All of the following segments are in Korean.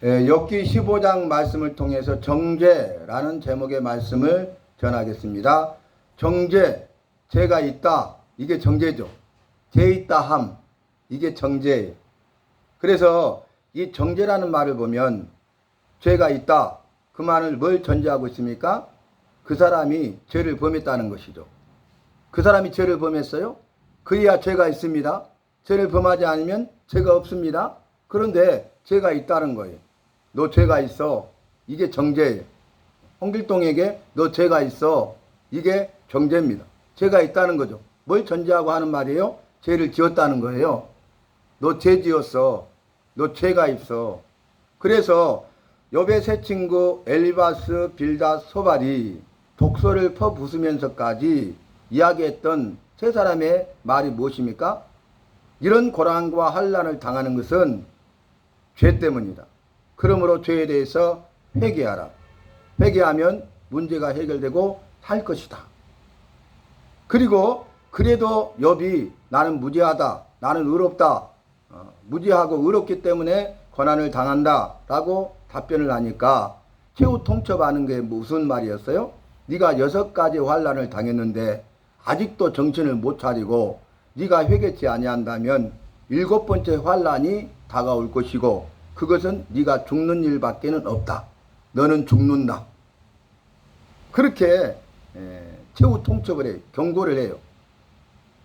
욥기 15장 말씀을 통해서 정죄라는 제목의 말씀을 전하겠습니다. 정죄, 죄가 있다. 이게 정죄죠. 죄 있다 함. 이게 정죄예요. 그래서 이 정죄라는 말을 보면 죄가 있다. 그 말을 뭘 전제하고 있습니까? 그 사람이 죄를 범했다는 것이죠. 그 사람이 죄를 범했어요? 그래야 죄가 있습니다. 죄를 범하지 않으면 죄가 없습니다. 그런데 죄가 있다는 거예요. 너 죄가 있어. 이게 정죄예요. 홍길동에게 너 죄가 있어. 이게 정죄입니다. 죄가 있다는 거죠. 뭘 전제하고 하는 말이에요? 죄를 지었다는 거예요. 너 죄 지었어. 너 죄가 있어. 그래서 욥의 세 친구 엘리바스, 빌닷, 소발이 독소를 퍼부으면서까지 이야기했던 세 사람의 말이 무엇입니까? 이런 고난과 환난을 당하는 것은 죄 때문이다. 그러므로 죄에 대해서 회개하라. 회개하면 문제가 해결되고 살 것이다. 그리고 그래도 욥이 나는 무지하다. 나는 의롭다. 무지하고 의롭기 때문에 고난을 당한다. 라고 답변을 하니까 최후 통첩하는 게 무슨 말이었어요? 네가 6가지 환난을 당했는데 아직도 정신을 못 차리고 네가 회개치 아니한다면 7번째 환난이 다가올 것이고 그것은 네가 죽는 일밖에는 없다. 너는 죽는다. 그렇게 최후 통첩을 해요. 경고를 해요.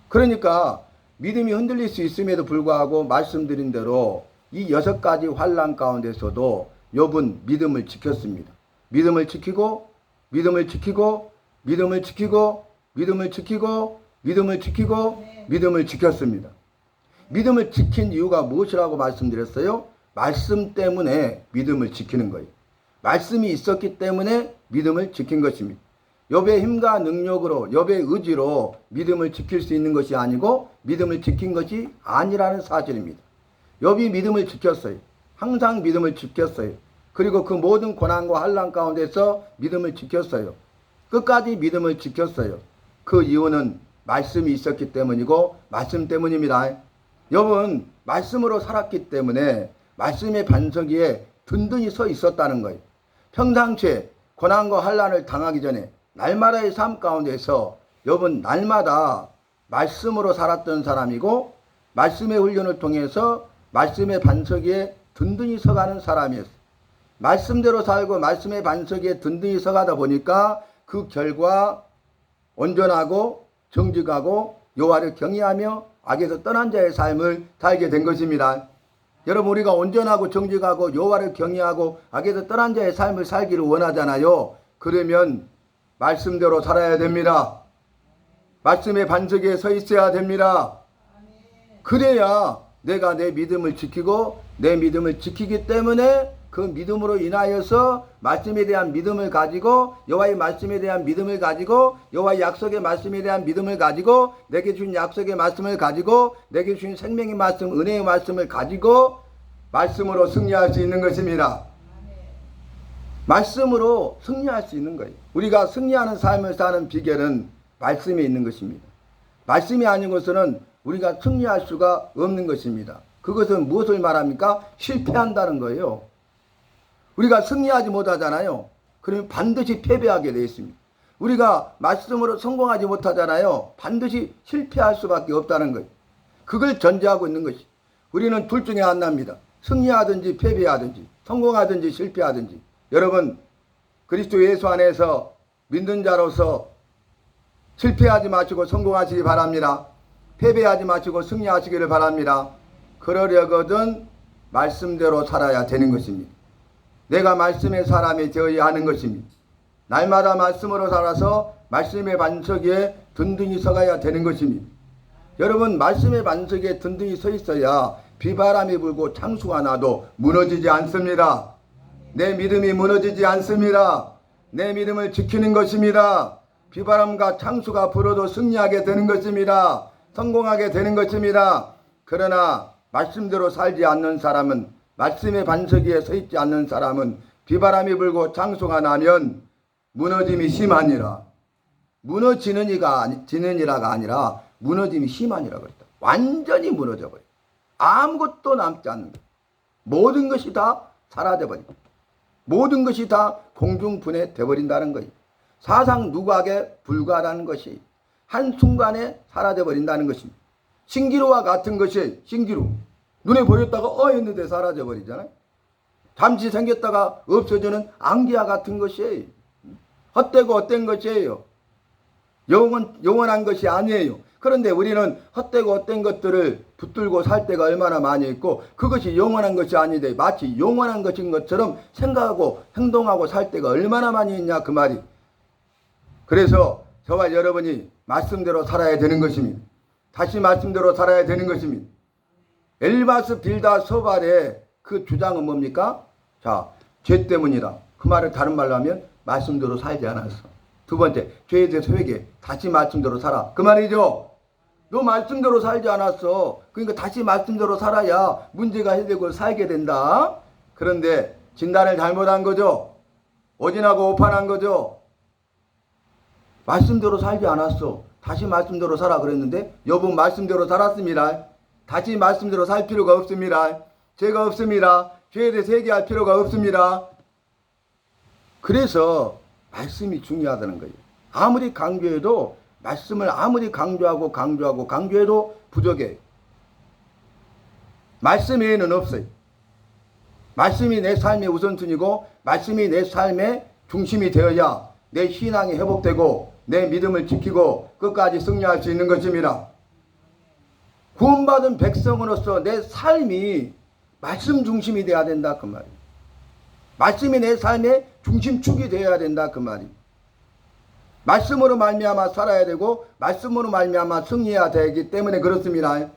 그러니까 믿음이 흔들릴 수 있음에도 불구하고 말씀드린 대로 이 6가지 환난 가운데서도 욥은 믿음을 지켰습니다. 믿음을 지키고 믿음을 지키고 믿음을 지키고 믿음을 지키고 믿음을 지키고 믿음을 지켰습니다. 믿음을 지킨 이유가 무엇이라고 말씀드렸어요? 말씀 때문에 믿음을 지키는 거예요. 말씀이 있었기 때문에 믿음을 지킨 것입니다. 욥의 힘과 능력으로 욥의 의지로 믿음을 지킬 수 있는 것이 아니고 믿음을 지킨 것이 아니라는 사실입니다. 욥이 믿음을 지켰어요. 항상 믿음을 지켰어요. 그리고 그 모든 고난과 환난 가운데서 믿음을 지켰어요. 끝까지 믿음을 지켰어요. 그 이유는 말씀이 있었기 때문이고 말씀 때문입니다. 욥은 말씀으로 살았기 때문에 말씀의 반석 위에 든든히 서 있었다는 거예요. 평상시에 고난과 환난을 당하기 전에 날마다의 삶 가운데서 욥은 날마다 말씀으로 살았던 사람이고 말씀의 훈련을 통해서 말씀의 반석 위에 든든히 서가는 사람이었어요. 말씀대로 살고 말씀의 반석 위에 든든히 서가다 보니까 그 결과 온전하고 정직하고 여호와를 경외하며 악에서 떠난 자의 삶을 살게 된 것입니다. 여러분, 우리가 온전하고 정직하고 여호와를 경외하고 악에서 떠난 자의 삶을 살기를 원하잖아요. 그러면 말씀대로 살아야 됩니다. 말씀의 반석 위에 서 있어야 됩니다. 그래야 내가 내 믿음을 지키고 내 믿음을 지키기 때문에 그 믿음으로 인하여서 말씀에 대한 믿음을 가지고 여호와의 말씀에 대한 믿음을 가지고 여호와의 약속의 말씀에 대한 믿음을 가지고 내게 주신 약속의 말씀을 가지고 내게 주신 생명의 말씀, 은혜의 말씀을 가지고 말씀으로 승리할 수 있는 것입니다. 말씀으로 승리할 수 있는 거예요. 우리가 승리하는 삶을 사는 비결은 말씀에 있는 것입니다. 말씀이 아닌 것은 우리가 승리할 수가 없는 것입니다. 그것은 무엇을 말합니까? 실패한다는 거예요. 우리가 승리하지 못하잖아요. 그러면 반드시 패배하게 되어 있습니다. 우리가 말씀으로 성공하지 못하잖아요. 반드시 실패할 수밖에 없다는 거예요. 그걸 전제하고 있는 것이. 우리는 둘 중에 하나입니다. 승리하든지 패배하든지 성공하든지 실패하든지. 여러분, 그리스도 예수 안에서 믿는 자로서 실패하지 마시고 성공하시기 바랍니다. 패배하지 마시고 승리하시기를 바랍니다. 그러려거든 말씀대로 살아야 되는 것입니다. 내가 말씀의 사람이 되어야 하는 것입니다. 날마다 말씀으로 살아서 말씀의 반석 위에 든든히 서가야 되는 것입니다. 여러분, 말씀의 반석 위에 든든히 서 있어야 비바람이 불고 창수가 나도 무너지지 않습니다. 내 믿음이 무너지지 않습니다. 내 믿음을 지키는 것입니다. 비바람과 창수가 불어도 승리하게 되는 것입니다. 성공하게 되는 것입니다. 그러나 말씀대로 살지 않는 사람은, 말씀의 반석 위에 서 있지 않는 사람은 비바람이 불고 창수가 나면 무너짐이 심하니라. 지는이라가 아니라 무너짐이 심하니라 그랬다. 완전히 무너져 버려. 아무것도 남지 않는 것. 모든 것이 다 사라져버리고 모든 것이 다 공중분해 돼버린다는 거예요. 사상 누각에 불과하다는 것이 한순간에 사라져버린다는 것입니다. 신기루와 같은 것이 신기루. 눈에 보였다가 했는데 사라져버리잖아요. 잠시 생겼다가 없어지는 안개와 같은 것이에요. 헛되고 헛된 것이에요. 영원한 것이 아니에요. 그런데 우리는 헛되고 헛된 것들을 붙들고 살 때가 얼마나 많이 있고 그것이 영원한 것이 아닌데 마치 영원한 것인 것처럼 생각하고 행동하고 살 때가 얼마나 많이 있냐 그 말이. 그래서 저와 여러분이 말씀대로 살아야 되는 것입니다. 다시 말씀대로 살아야 되는 것입니다. 엘리바스 빌다 소발의 그 주장은 뭡니까? 자, 죄 때문이다. 그 말을 다른 말로 하면 말씀대로 살지 않았어. 두 번째, 죄에 대해서 회개. 다시 말씀대로 살아. 그 말이죠. 너 말씀대로 살지 않았어. 그러니까 다시 말씀대로 살아야 문제가 해결되고 살게 된다. 그런데 진단을 잘못한 거죠. 오진하고 오판한 거죠. 말씀대로 살지 않았어. 다시 말씀대로 살아 그랬는데 여분 말씀대로 살았습니다. 다시 말씀대로 살 필요가 없습니다. 죄가 없습니다. 죄에 대해서 회개할 필요가 없습니다. 그래서 말씀이 중요하다는 거예요. 아무리 강조해도 말씀을 아무리 강조해도 부족해요. 말씀 외에는 없어요. 말씀이 내 삶의 우선순위고 말씀이 내 삶의 중심이 되어야 내 신앙이 회복되고 내 믿음을 지키고 끝까지 승리할 수 있는 것입니다. 구원받은 백성으로서 내 삶이 말씀 중심이 되어야 된다 그 말이에요. 말씀이 내 삶의 중심축이 되어야 된다 그 말이에요. 말씀으로 말미암아 살아야 되고 말씀으로 말미암아 승리해야 되기 때문에 그렇습니다.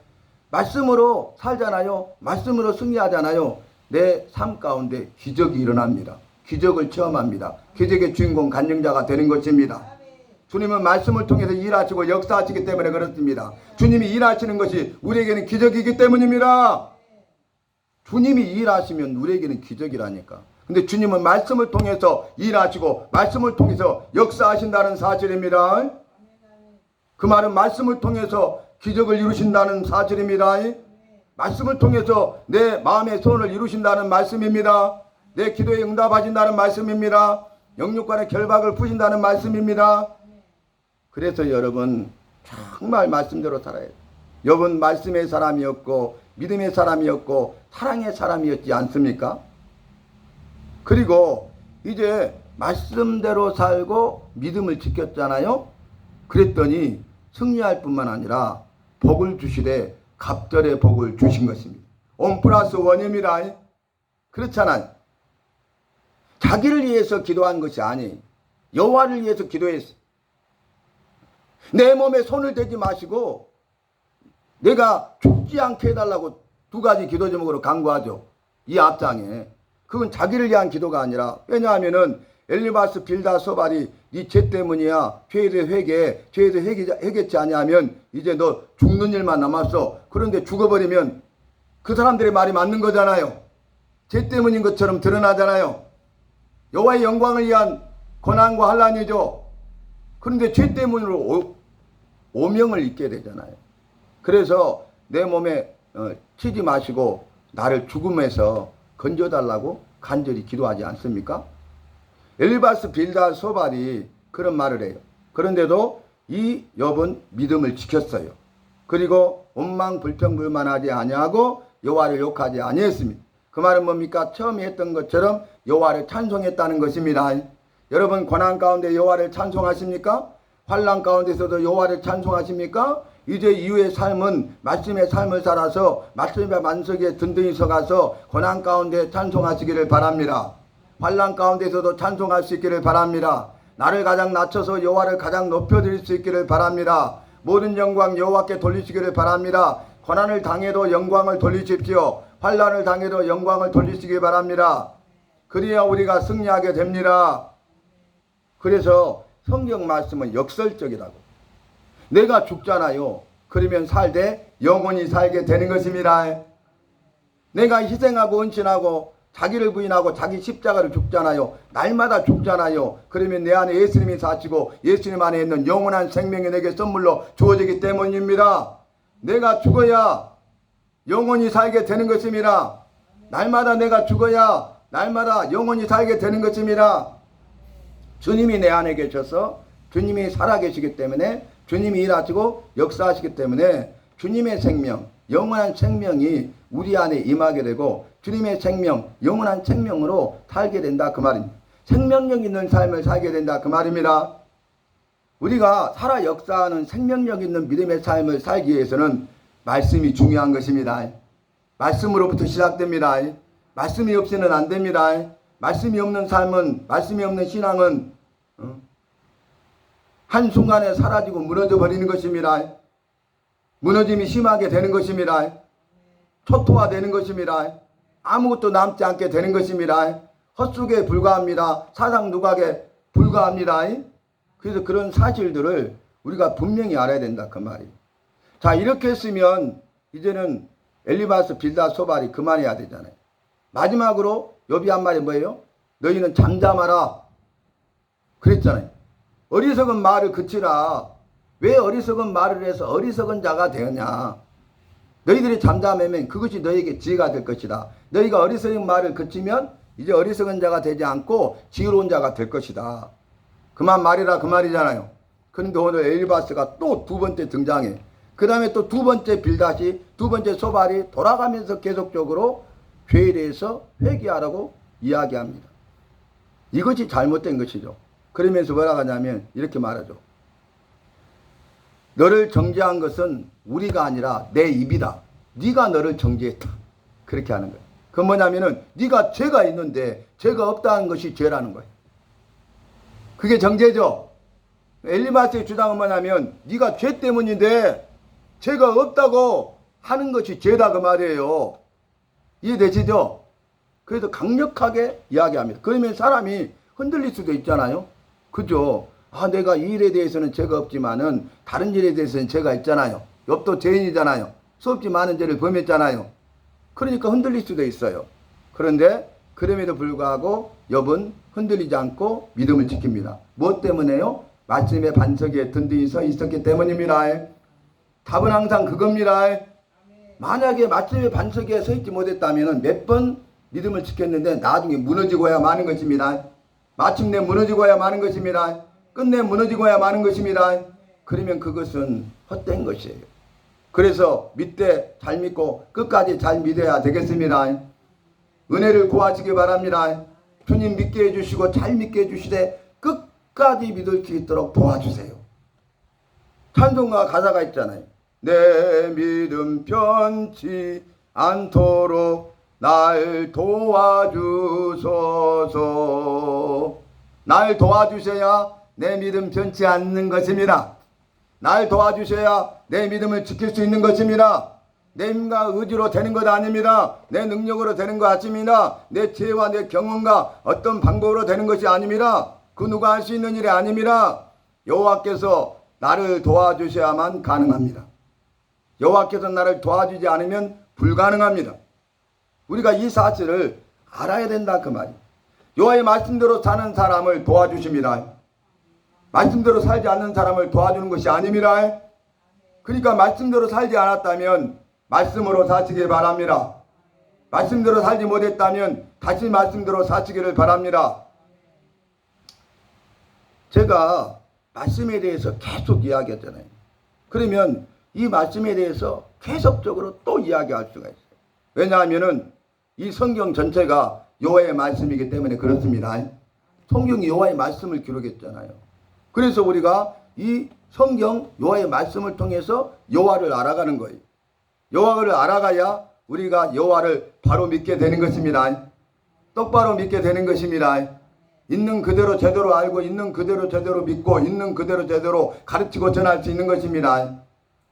말씀으로 살잖아요. 말씀으로 승리하잖아요. 내 삶 가운데 기적이 일어납니다. 기적을 체험합니다. 기적의 주인공 간증자가 되는 것입니다. 주님은 말씀을 통해서 일하시고 역사하시기 때문에 그렇습니다. 주님이 일하시는 것이 우리에게는 기적이기 때문입니다. 주님이 일하시면 우리에게는 기적이라니까. 근데 주님은 말씀을 통해서 일하시고 말씀을 통해서 역사하신다는 사실입니다. 그 말은 말씀을 통해서 기적을 이루신다는 사실입니다. 말씀을 통해서 내 마음의 소원을 이루신다는 말씀입니다. 내 기도에 응답하신다는 말씀입니다. 영육간의 결박을 푸신다는 말씀입니다. 그래서 여러분 정말 말씀대로 살아야 돼요. 여러분 말씀의 사람이었고 믿음의 사람이었고 사랑의 사람이었지 않습니까? 그리고 이제 말씀대로 살고 믿음을 지켰잖아요. 그랬더니 승리할 뿐만 아니라 복을 주시되 갑절의 복을 주신 것입니다. 온 플러스 원입니다. 그렇잖아요. 자기를 위해서 기도한 것이 아니에요. 여호와를 위해서 기도했어요. 내 몸에 손을 대지 마시고 내가 죽지 않게 해달라고 두 가지 기도 제목으로 강구하죠. 이 앞장에. 그건 자기를 위한 기도가 아니라 왜냐하면은 엘리바스 빌다 소발이 네 죄 때문이야. 죄에 대해 회개해. 죄에 대해 회개치 아니하면 이제 너 죽는 일만 남았어. 그런데 죽어버리면 그 사람들의 말이 맞는 거잖아요. 죄 때문인 것처럼 드러나잖아요. 여호와의 영광을 위한 고난과 환난이죠. 그런데 죄 때문으로 오명을 입게 되잖아요. 그래서 내 몸에 치지 마시고 나를 죽음에서 건져달라고 간절히 기도하지 않습니까? 엘리바스 빌다 소발이 그런 말을 해요. 그런데도 이 욥은 믿음을 지켰어요. 그리고 원망 불평불만하지 아니하고 여호와를 욕하지 아니했습니다. 그 말은 뭡니까? 처음에 했던 것처럼 여호와를 찬송했다는 것입니다. 여러분 고난 가운데 여호와를 찬송하십니까? 환난 가운데서도 여호와를 찬송하십니까? 이제 이후의 삶은 말씀의 삶을 살아서 말씀의 만석에 든든히 서가서 고난 가운데 찬송하시기를 바랍니다. 환난 가운데서도 찬송할 수 있기를 바랍니다. 나를 가장 낮춰서 여호와를 가장 높여드릴 수 있기를 바랍니다. 모든 영광 여호와께 돌리시기를 바랍니다. 고난을 당해도 영광을 돌리십시오. 환난을 당해도 영광을 돌리시기 바랍니다. 그래야 우리가 승리하게 됩니다. 그래서 성경 말씀은 역설적이라고. 내가 죽잖아요. 그러면 살되 영원히 살게 되는 것입니다. 내가 희생하고 헌신하고 자기를 부인하고 자기 십자가를 죽잖아요. 날마다 죽잖아요. 그러면 내 안에 예수님이 사시고 예수님 안에 있는 영원한 생명이 내게 선물로 주어지기 때문입니다. 내가 죽어야 영원히 살게 되는 것입니다. 날마다 내가 죽어야 날마다 영원히 살게 되는 것입니다. 주님이 내 안에 계셔서 주님이 살아계시기 때문에 주님이 일하시고 역사하시기 때문에 주님의 생명, 영원한 생명이 우리 안에 임하게 되고 주님의 생명, 영원한 생명으로 살게 된다 그 말입니다. 생명력 있는 삶을 살게 된다 그 말입니다. 우리가 살아 역사하는 생명력 있는 믿음의 삶을 살기 위해서는 말씀이 중요한 것입니다. 말씀으로부터 시작됩니다. 말씀이 없이는 안 됩니다. 말씀이 없는 삶은, 말씀이 없는 신앙은 한순간에 사라지고 무너져 버리는 것입니다. 무너짐이 심하게 되는 것입니다. 초토화되는 것입니다. 아무것도 남지 않게 되는 것입니다. 헛수고에 불과합니다. 사상 누각에 불과합니다. 그래서 그런 사실들을 우리가 분명히 알아야 된다 그 말이에요. 자, 이렇게 했으면 이제는 엘리바스, 빌닷, 소발이 그만해야 되잖아요. 마지막으로 욥이 한 말이 뭐예요? 너희는 잠잠하라 그랬잖아요. 어리석은 말을 그치라. 왜 어리석은 말을 해서 어리석은 자가 되었냐? 너희들이 잠잠하면 그것이 너희에게 지혜가 될 것이다. 너희가 어리석은 말을 그치면 이제 어리석은 자가 되지 않고 지혜로운 자가 될 것이다. 그만 말이라 그 말이잖아요. 그런데 오늘 엘리바스가 또 두 번째 등장해. 그 다음에 또 두 번째 빌닷이, 두 번째 소발이 돌아가면서 계속적으로 죄에 대해서 회개하라고 이야기합니다. 이것이 잘못된 것이죠. 그러면서 뭐라고 하냐면 이렇게 말하죠. 너를 정죄한 것은 우리가 아니라 내 입이다. 네가 너를 정죄했다. 그렇게 하는 거예요. 그건 뭐냐면은 네가 죄가 있는데 죄가 없다는 것이 죄라는 거예요. 그게 정죄죠. 엘리바스의 주장은 뭐냐면 네가 죄 때문인데 죄가 없다고 하는 것이 죄다 그 말이에요. 이해되시죠? 그래서 강력하게 이야기합니다. 그러면 사람이 흔들릴 수도 있잖아요. 그죠? 아, 내가 이 일에 대해서는 죄가 없지만은 다른 일에 대해서는 죄가 있잖아요. 욥도 죄인이잖아요. 수없이 많은 죄를 범했잖아요. 그러니까 흔들릴 수도 있어요. 그런데 그럼에도 불구하고 욥은 흔들리지 않고 믿음을 지킵니다. 무엇 때문에요? 말씀의 반석에 든든히 서 있었기 때문입니다. 답은 항상 그겁니다. 만약에 말씀의 반석에 서 있지 못했다면 몇 번 믿음을 지켰는데 나중에 무너지고야 마는 것입니다. 마침내 무너지고야 마는 것입니다. 끝내 무너지고야 마는 것입니다. 그러면 그것은 헛된 것이에요. 그래서 믿되 잘 믿고 끝까지 잘 믿어야 되겠습니다. 은혜를 구하시기 바랍니다. 주님 믿게 해주시고 잘 믿게 해주시되 끝까지 믿을 수 있도록 도와주세요. 찬송가 가사가 있잖아요. 내 믿음 변치 않도록 날 도와주소서. 날 도와주셔야 내 믿음 변치 않는 것입니다. 날 도와주셔야 내 믿음을 지킬 수 있는 것입니다. 내 힘과 의지로 되는 것 아닙니다. 내 능력으로 되는 것 아닙니다. 내 지혜와 내 경험과 어떤 방법으로 되는 것이 아닙니다. 그 누가 할 수 있는 일이 아닙니다. 여호와께서 나를 도와주셔야만 가능합니다. 여호와께서 나를 도와주지 않으면 불가능합니다. 우리가 이 사실을 알아야 된다 그 말이에요. 여호와의 말씀대로 사는 사람을 도와주십니다. 말씀대로 살지 않는 사람을 도와주는 것이 아닙니다. 그러니까 말씀대로 살지 않았다면 말씀으로 사시길 바랍니다. 말씀대로 살지 못했다면 다시 말씀대로 사시기를 바랍니다. 제가 말씀에 대해서 계속 이야기했잖아요. 그러면 이 말씀에 대해서 계속적으로 또 이야기할 수가 있어요. 왜냐하면은 이 성경 전체가 여호와의 말씀이기 때문에 그렇습니다. 성경이 여호와의 말씀을 기록했잖아요. 그래서 우리가 이 성경 여호와의 말씀을 통해서 여호와를 알아가는 거예요. 여호와를 알아가야 우리가 여호와를 바로 믿게 되는 것입니다. 똑바로 믿게 되는 것입니다. 있는 그대로 제대로 알고 있는 그대로 제대로 믿고 있는 그대로 제대로 가르치고 전할 수 있는 것입니다.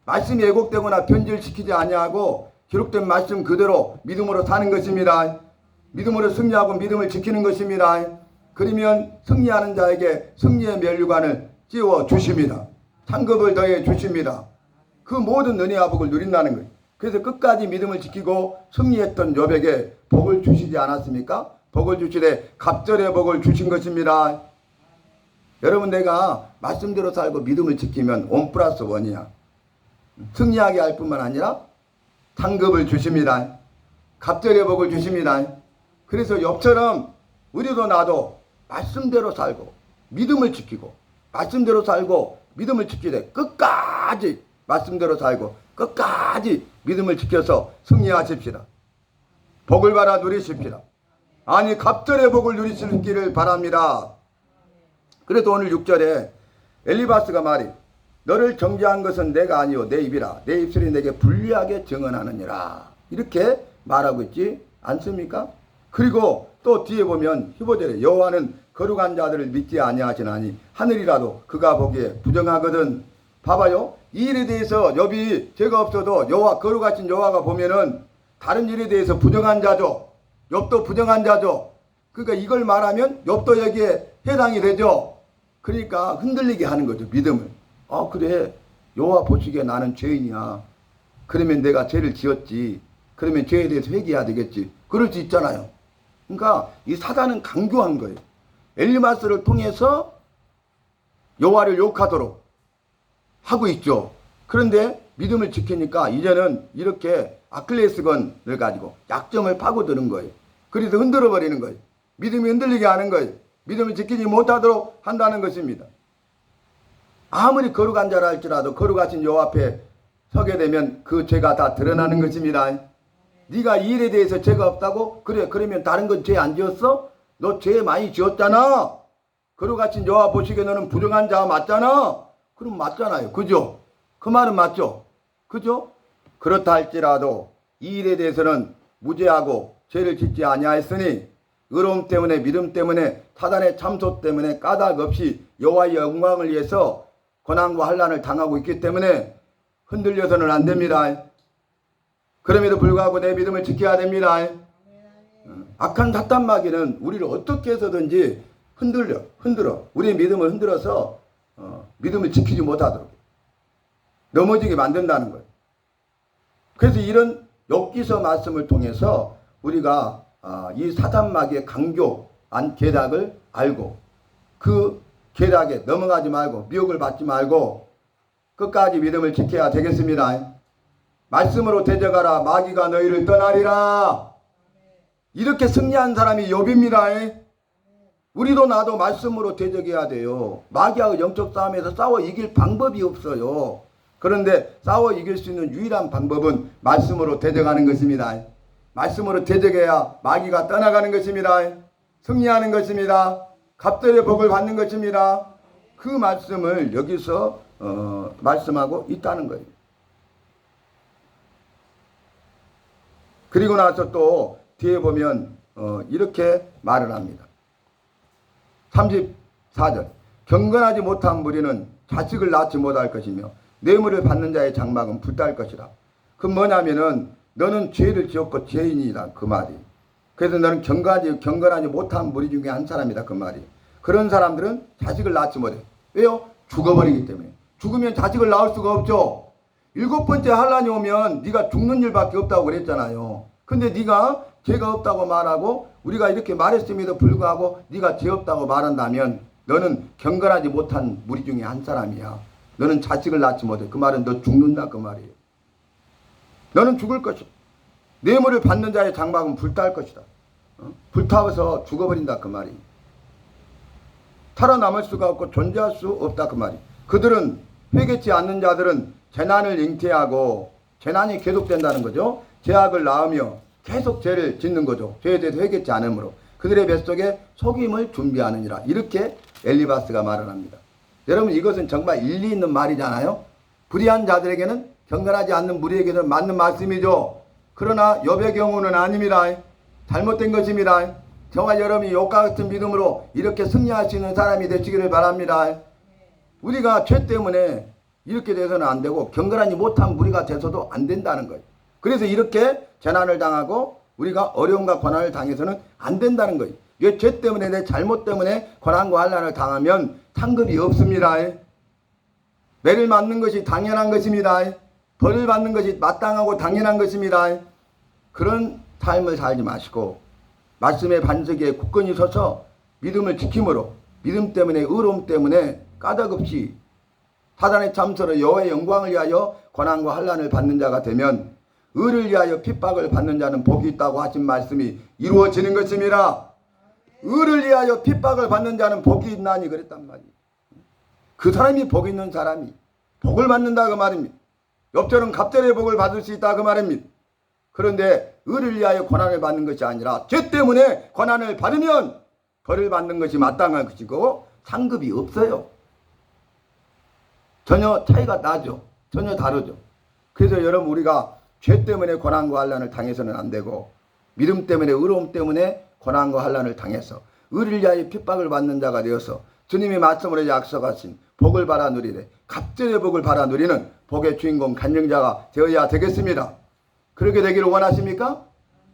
말씀이 왜곡되거나 변질시키지 아니하고 기록된 말씀 그대로 믿음으로 사는 것입니다. 믿음으로 승리하고 믿음을 지키는 것입니다. 그러면 승리하는 자에게 승리의 면류관을 씌워 주십니다. 상급을 더해 주십니다. 그 모든 은혜와 복을 누린다는 거예요. 그래서 끝까지 믿음을 지키고 승리했던 욥에게 복을 주시지 않았습니까? 복을 주시되 갑절의 복을 주신 것입니다. 여러분, 내가 말씀대로 살고 믿음을 지키면 1+1이야. 승리하게 할 뿐만 아니라 상급을 주십니다. 갑절의 복을 주십니다. 그래서 욥처럼 우리도 나도 말씀대로 살고 믿음을 지키고 말씀대로 살고 믿음을 지키되 끝까지 말씀대로 살고 끝까지 믿음을 지켜서 승리하십시다. 복을 받아 누리십시다. 아니 갑절의 복을 누리시기를 바랍니다. 그래도 오늘 6절에 엘리바스가 말이 너를 정죄한 것은 내가 아니요 내 입이라 내 입술이 내게 불리하게 증언하느니라 이렇게 말하고 있지 않습니까? 그리고 또 뒤에 보면 15절에 여호와는 거룩한 자들을 믿지 아니하시나니 하늘이라도 그가 보기에 부정하거든. 봐봐요. 이 일에 대해서 욥이 죄가 없어도 여호와 거룩하신 여호와가 보면은 다른 일에 대해서 부정한 자죠. 욥도 부정한 자죠. 그러니까 이걸 말하면 욥도 여기에 해당이 되죠. 그러니까 흔들리게 하는 거죠. 믿음을. 그래 여호와 보시기에 나는 죄인이야. 그러면 내가 죄를 지었지. 그러면 죄에 대해서 회개해야 되겠지. 그럴 수 있잖아요. 그러니까 이 사단은 강조한 거예요. 엘리바스를 통해서 여호와를 욕하도록 하고 있죠. 그런데 믿음을 지키니까 이제는 이렇게 아킬레스건을 가지고 약점을 파고드는 거예요. 그래서 흔들어 버리는 거예요. 믿음이 흔들리게 하는 거예요. 믿음을 지키지 못하도록 한다는 것입니다. 아무리 거룩한 자라 할지라도 거룩하신 여호와 앞에 서게 되면 그 죄가 다 드러나는 것입니다. 네가 이 일에 대해서 죄가 없다고? 그래 그러면 다른 건 죄 안 지었어? 너 죄 많이 지었잖아. 거룩하신 여호와 보시기에 너는 부정한 자 맞잖아. 그럼 맞잖아요. 그죠? 그 말은 맞죠? 그죠? 그렇다 할지라도 이 일에 대해서는 무죄하고 죄를 짓지 아니하였으니 의로움 때문에 믿음 때문에 사단의 참소 때문에 까닭 없이 여호와의 영광을 위해서 고난과 환난을 당하고 있기 때문에 흔들려서는 안 됩니다. 그럼에도 불구하고 내 믿음을 지켜야 됩니다. 악한 사탄 마귀는 우리를 어떻게 해서든지 흔들어 우리의 믿음을 흔들어서 믿음을 지키지 못하도록 넘어지게 만든다는 거예요. 그래서 이런 욥기서 말씀을 통해서 우리가 이 사탄 마귀의 강교한 계략을 알고 그 계략에 넘어가지 말고 미혹을 받지 말고 끝까지 믿음을 지켜야 되겠습니다. 말씀으로 대적하라 마귀가 너희를 떠나리라. 이렇게 승리한 사람이 욥입니다. 우리도 나도 말씀으로 대적해야 돼요. 마귀하고 영적 싸움에서 싸워 이길 방법이 없어요. 그런데 싸워 이길 수 있는 유일한 방법은 말씀으로 대적하는 것입니다. 말씀으로 대적해야 마귀가 떠나가는 것입니다. 승리하는 것입니다. 갑절의 복을 받는 것입니다. 그 말씀을 여기서 말씀하고 있다는 거예요. 그리고 나서 또 뒤에 보면 이렇게 말을 합니다. 34절 경건하지 못한 무리는 자식을 낳지 못할 것이며 뇌물을 받는 자의 장막은 불탈 것이라. 그 뭐냐면은 너는 죄를 지었고 죄인이다 그 말이. 그래서 너는 경건하지 못한 무리 중에 한 사람이다 그 말이. 그런 사람들은 자식을 낳지 못해. 왜요? 죽어버리기 때문에. 죽으면 자식을 낳을 수가 없죠. 7번째 환란이 오면 네가 죽는 일밖에 없다고 그랬잖아요. 근데 네가 죄가 없다고 말하고 우리가 이렇게 말했음에도 불구하고 네가 죄 없다고 말한다면 너는 경건하지 못한 무리 중에 한 사람이야. 너는 자식을 낳지 못해. 그 말은 너 죽는다 그 말이에요. 너는 죽을 것이다. 뇌물을 받는 자의 장막은 불탈 것이다. 불타서 죽어버린다 그 말이에요. 살아남을 수가 없고 존재할 수 없다 그 말이에요. 그들은 회개치 않는 자들은 재난을 잉태하고 재난이 계속된다는 거죠. 죄악을 낳으며 계속 죄를 짓는 거죠. 죄에 대해서 회개치 않으므로 그들의 뱃속에 속임을 준비하느니라. 이렇게 엘리바스가 말을 합니다. 여러분 이것은 정말 일리 있는 말이잖아요. 불의한 자들에게는 경건하지 않는 무리에게는 맞는 말씀이죠. 그러나 욥의 경우는 아닙니다. 잘못된 것입니다. 저와 여러분이 욥과 같은 믿음으로 이렇게 승리할 수 있는 사람이 되시기를 바랍니다. 우리가 죄 때문에 이렇게 돼서는 안 되고 경건하지 못한 무리가 돼서도 안 된다는 거예요. 그래서 이렇게 재난을 당하고 우리가 어려움과 고난을 당해서는 안 된다는 거예요. 왜 죄 때문에 내 잘못 때문에 고난과 환난을 당하면 상급이 없습니다. 매를 맞는 것이 당연한 것입니다. 벌을 받는 것이 마땅하고 당연한 것입니다. 그런 삶을 살지 마시고 말씀의 반석에 굳건히 서서 믿음을 지킴으로 믿음 때문에 의로움 때문에 까닭없이 사단의 참소로 여호와의 영광을 위하여 고난과 환난을 받는 자가 되면 의를 위하여 핍박을 받는 자는 복이 있다고 하신 말씀이 이루어지는 것입니다. 의를 위하여 핍박을 받는 자는 복이 있나니 그랬단 말이에요. 그 사람이 복 있는 사람이 복을 받는다 그 말입니다. 욥절은 갑절의 복을 받을 수 있다 그 말입니다. 그런데 의를 위하여 고난을 받는 것이 아니라 죄 때문에 고난을 받으면 벌을 받는 것이 마땅한 것이고 상급이 없어요. 전혀 차이가 나죠. 전혀 다르죠. 그래서 여러분 우리가 죄 때문에 고난과 환난을 당해서는 안 되고 믿음 때문에 의로움 때문에 고난과 환난을 당해서 의를 위하여 핍박을 받는 자가 되어서 주님이 말씀으로 약속하신 복을 받아 누리래 갑절의 복을 받아 누리는 복의 주인공 간증자가 되어야 되겠습니다. 그렇게 되기를 원하십니까?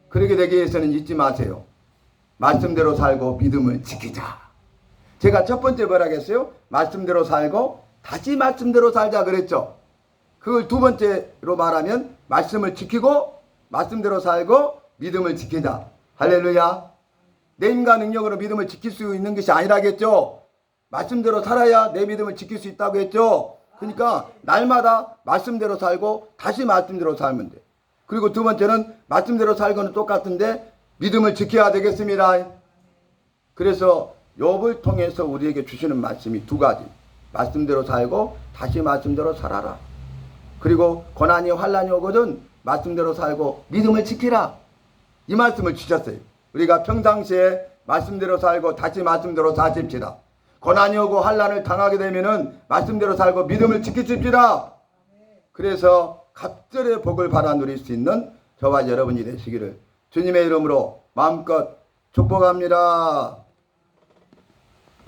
그렇게 되기 위해서는 잊지 마세요. 말씀대로 살고 믿음을 지키자. 제가 첫 번째 뭐라 했어요? 말씀대로 살고 다시 말씀대로 살자 그랬죠. 그걸 두 번째로 말하면 말씀을 지키고 말씀대로 살고 믿음을 지키자. 할렐루야. 내 힘과 능력으로 믿음을 지킬 수 있는 것이 아니라겠죠. 말씀대로 살아야 내 믿음을 지킬 수 있다고 했죠. 그러니까 날마다 말씀대로 살고 다시 말씀대로 살면 돼. 그리고 두 번째는 말씀대로 살고는 똑같은데 믿음을 지켜야 되겠습니다. 그래서 욥을 통해서 우리에게 주시는 말씀이 두 가지. 말씀대로 살고 다시 말씀대로 살아라. 그리고 고난이 환난이 오거든 말씀대로 살고 믿음을 지키라. 이 말씀을 주셨어요. 우리가 평상시에 말씀대로 살고 다시 말씀대로 사십시다. 고난이 오고 환난을 당하게 되면은 말씀대로 살고 믿음을 지키십시다. 그래서 갑절의 복을 받아 누릴 수 있는 저와 여러분이 되시기를 주님의 이름으로 마음껏 축복합니다.